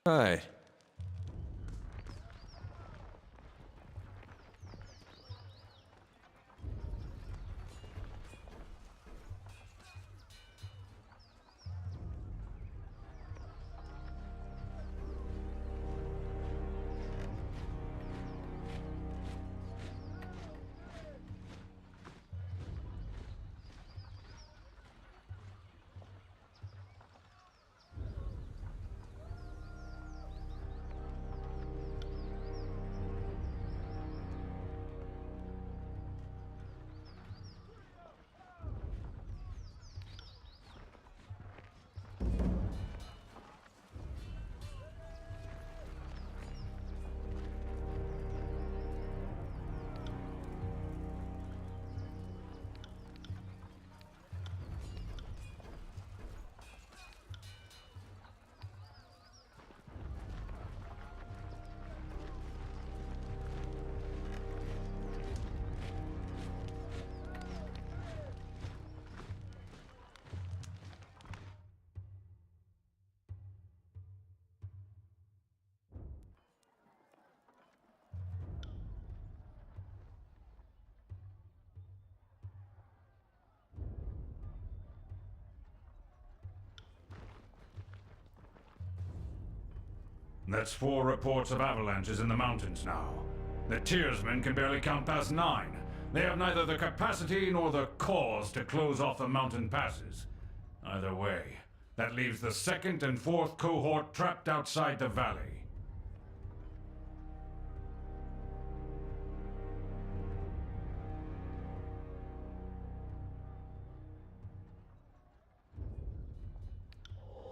Hi. That's 4 reports of avalanches in the mountains now. The Tiersmen can barely count past 9. They have neither the capacity nor the cause to close off the mountain passes. Either way, that leaves the 2nd and 4th cohort trapped outside the valley.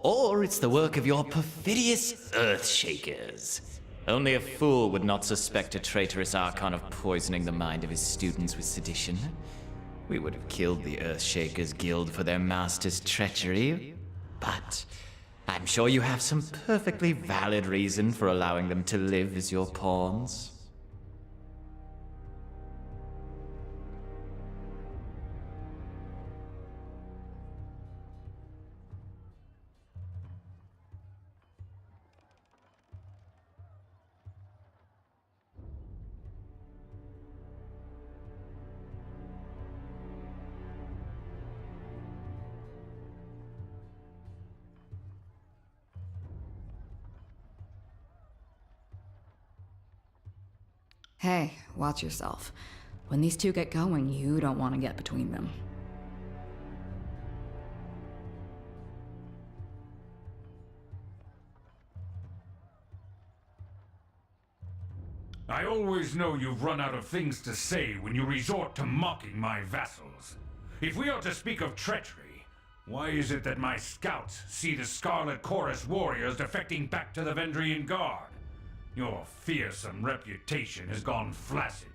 Or it's the work of your perfidious Earthshakers. Only a fool would not suspect a traitorous Archon of poisoning the mind of his students with sedition. We would have killed the Earthshakers Guild for their master's treachery, but I'm sure you have some perfectly valid reason for allowing them to live as your pawns. Hey, watch yourself. When these two get going, you don't want to get between them. I always know you've run out of things to say when you resort to mocking my vassals. If we are to speak of treachery, why is it that my scouts see the Scarlet Chorus warriors defecting back to the Vendrian Guard? Your fearsome reputation has gone flaccid,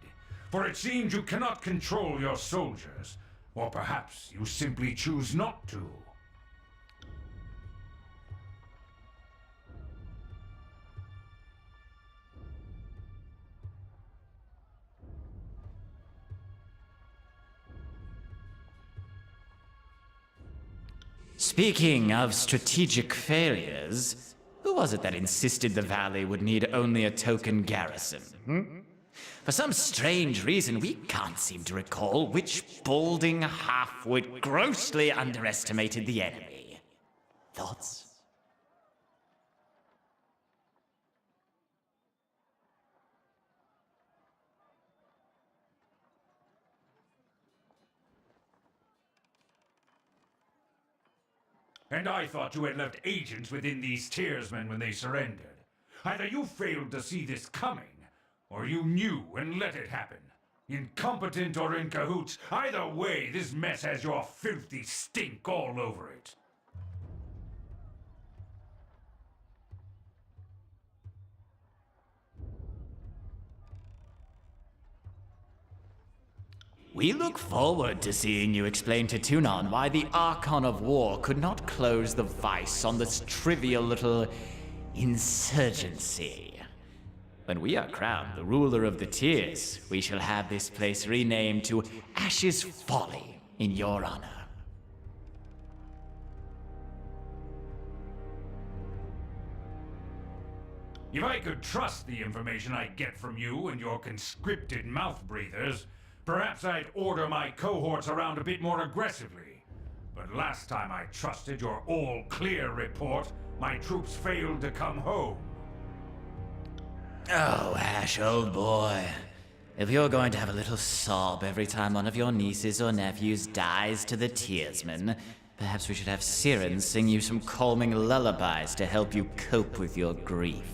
for it seems you cannot control your soldiers, or perhaps you simply choose not to. Speaking of strategic failures, who was it that insisted the valley would need only a token garrison? For some strange reason, we can't seem to recall which balding halfwit grossly underestimated the enemy. Thoughts? And I thought you had left agents within these Tiersmen when they surrendered. Either you failed to see this coming, or you knew and let it happen. Incompetent or in cahoots, either way, this mess has your filthy stink all over it. We look forward to seeing you explain to Tunon why the Archon of War could not close the vice on this trivial little insurgency. When we are crowned the ruler of the Tiers, we shall have this place renamed to Ash's Folly in your honor. If I could trust the information I get from you and your conscripted mouth breathers, perhaps I'd order my cohorts around a bit more aggressively. But last time I trusted your all-clear report, my troops failed to come home. Oh, Ash, old boy. If you're going to have a little sob every time one of your nieces or nephews dies to the Tiersmen, perhaps we should have Siren sing you some calming lullabies to help you cope with your grief.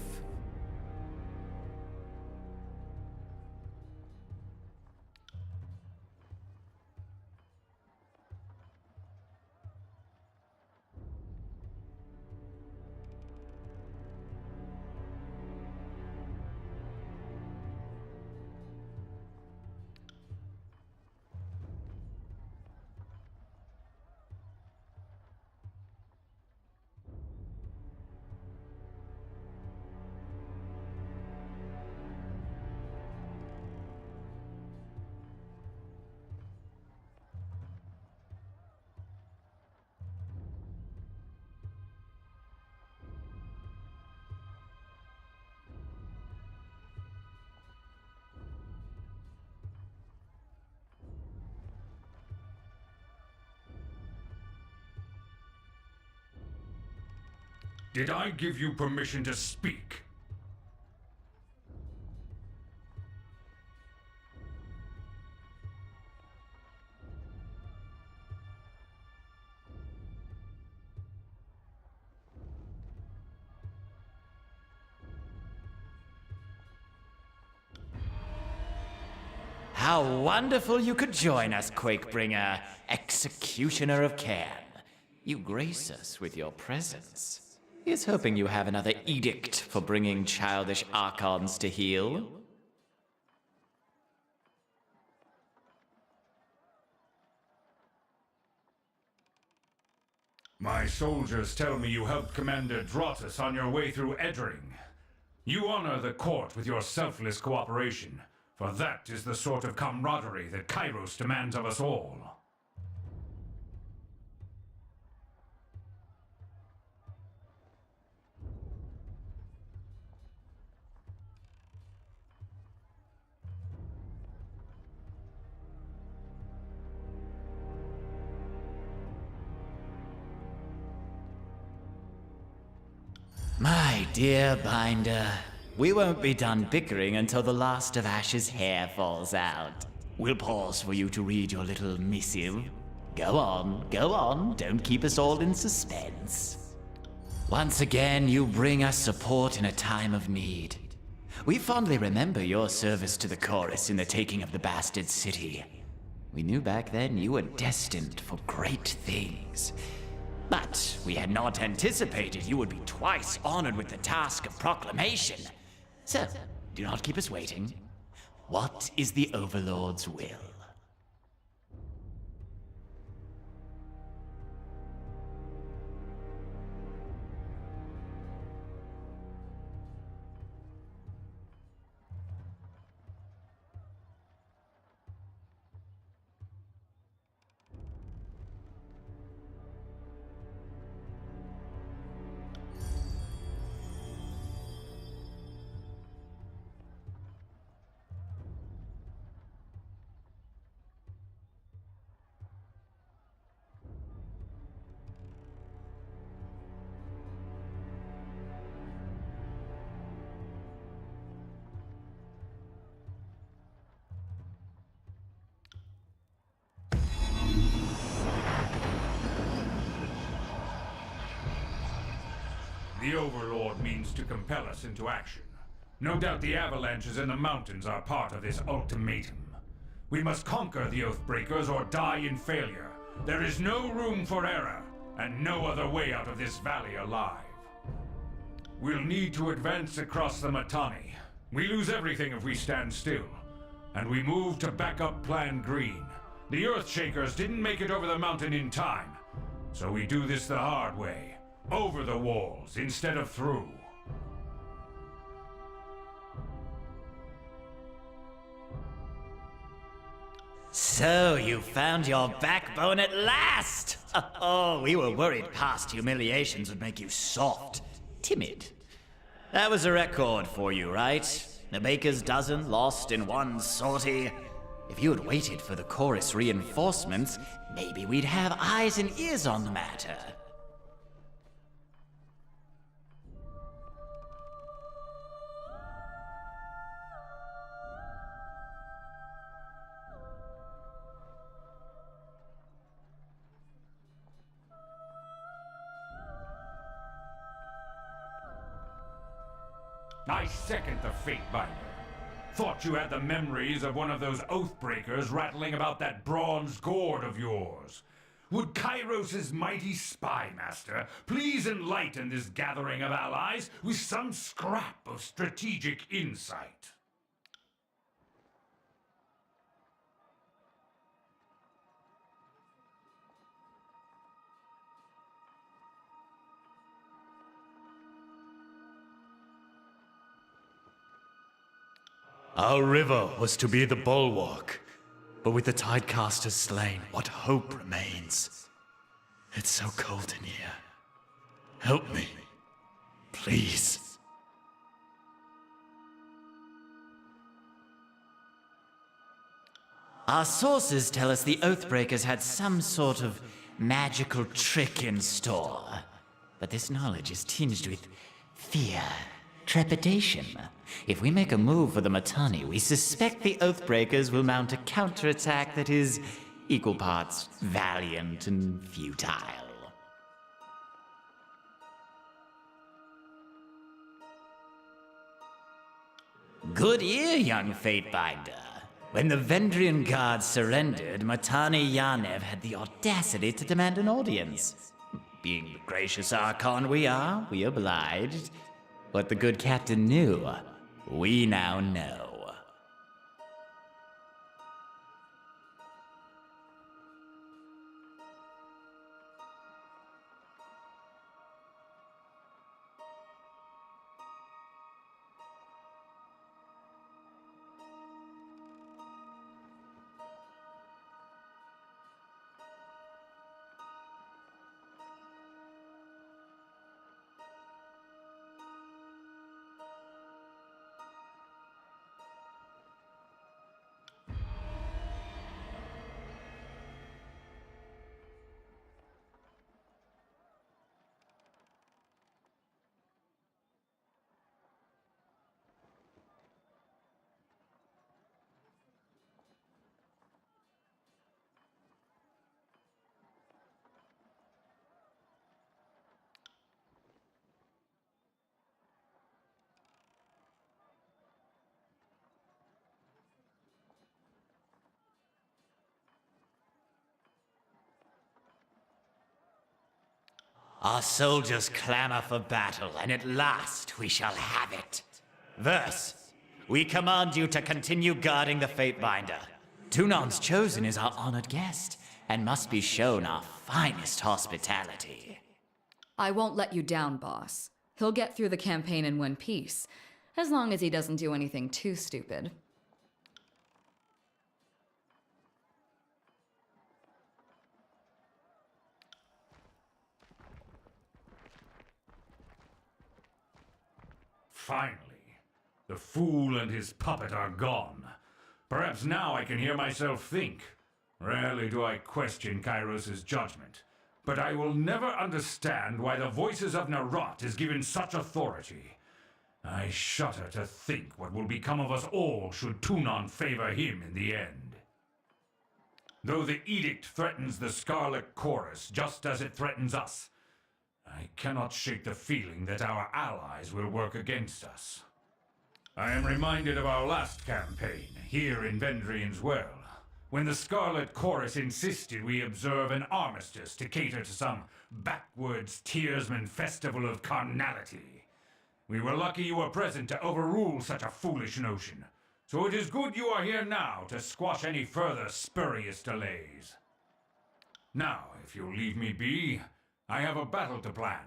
Did I give you permission to speak? How wonderful you could join us, Quakebringer, Executioner of Cairn. You grace us with your presence. He's hoping you have another edict for bringing childish archons to heel. My soldiers tell me you helped Commander Draughtus on your way through Edring. You honor the court with your selfless cooperation, for that is the sort of camaraderie that Kyros demands of us all. My dear Binder, we won't be done bickering until the last of Ash's hair falls out. We'll pause for you to read your little missive. Go on, don't keep us all in suspense. Once again, you bring us support in a time of need. We fondly remember your service to the chorus in the taking of the bastard city. We knew back then you were destined for great things. But we had not anticipated you would be twice honored with the task of proclamation. So, do not keep us waiting. What is the Overlord's will? The Overlord means to compel us into action. No doubt the avalanches in the mountains are part of this ultimatum. We must conquer the Oathbreakers or die in failure. There is no room for error, and no other way out of this valley alive. We'll need to advance across the Mittani. We lose everything if we stand still. And we move to backup Plan Green. The Earthshakers didn't make it over the mountain in time. So we do this the hard way. Over the walls instead of through. So you found your backbone at last! Oh, we were worried past humiliations would make you soft, timid. That was a record for you, right? The baker's dozen lost in one sortie. If you had waited for the chorus reinforcements, maybe we'd have eyes and ears on the matter. I second the Fate Binder. Thought you had the memories of one of those Oathbreakers rattling about that bronze gourd of yours. Would Kyros' mighty spy master please enlighten this gathering of allies with some scrap of strategic insight? Our river was to be the bulwark, but with the tidecasters slain, what hope remains? It's so cold in here. Help me, please. Our sources tell us the Oathbreakers had some sort of magical trick in store. But this knowledge is tinged with fear, trepidation. If we make a move for the Mittani, we suspect the Oathbreakers will mount a counterattack that is equal parts valiant and futile. Good ear, young Fatebinder. When the Vendrian guards surrendered, Mittani Yanev had the audacity to demand an audience. Being the gracious Archon we are, we obliged. What the good captain knew, we now know. Our soldiers clamor for battle, and at last we shall have it. Thus, we command you to continue guarding the Fatebinder. Tunon's chosen is our honored guest, and must be shown our finest hospitality. I won't let you down, boss. He'll get through the campaign in one piece, as long as he doesn't do anything too stupid. Finally, the fool and his puppet are gone. Perhaps now I can hear myself think. Rarely do I question Kyros' judgment, but I will never understand why the voices of Narot is given such authority. I shudder to think what will become of us all should Tunon favor him in the end. Though the Edikt threatens the Scarlet Chorus just as it threatens us, I cannot shake the feeling that our allies will work against us. I am reminded of our last campaign, here in Vendrian's Well, when the Scarlet Chorus insisted we observe an armistice to cater to some backwoods tearsman festival of carnality. We were lucky you were present to overrule such a foolish notion, so it is good you are here now to squash any further spurious delays. Now, if you'll leave me be, I have a battle to plan.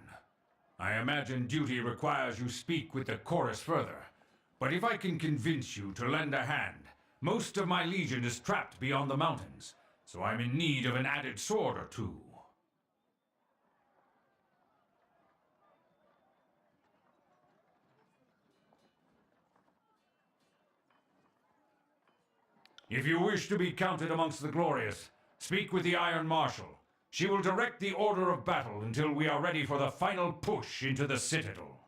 I imagine duty requires you speak with the chorus further, but if I can convince you to lend a hand, most of my legion is trapped beyond the mountains, so I'm in need of an added sword or two. If you wish to be counted amongst the glorious, speak with the Iron Marshal. She will direct the order of battle until we are ready for the final push into the Citadel.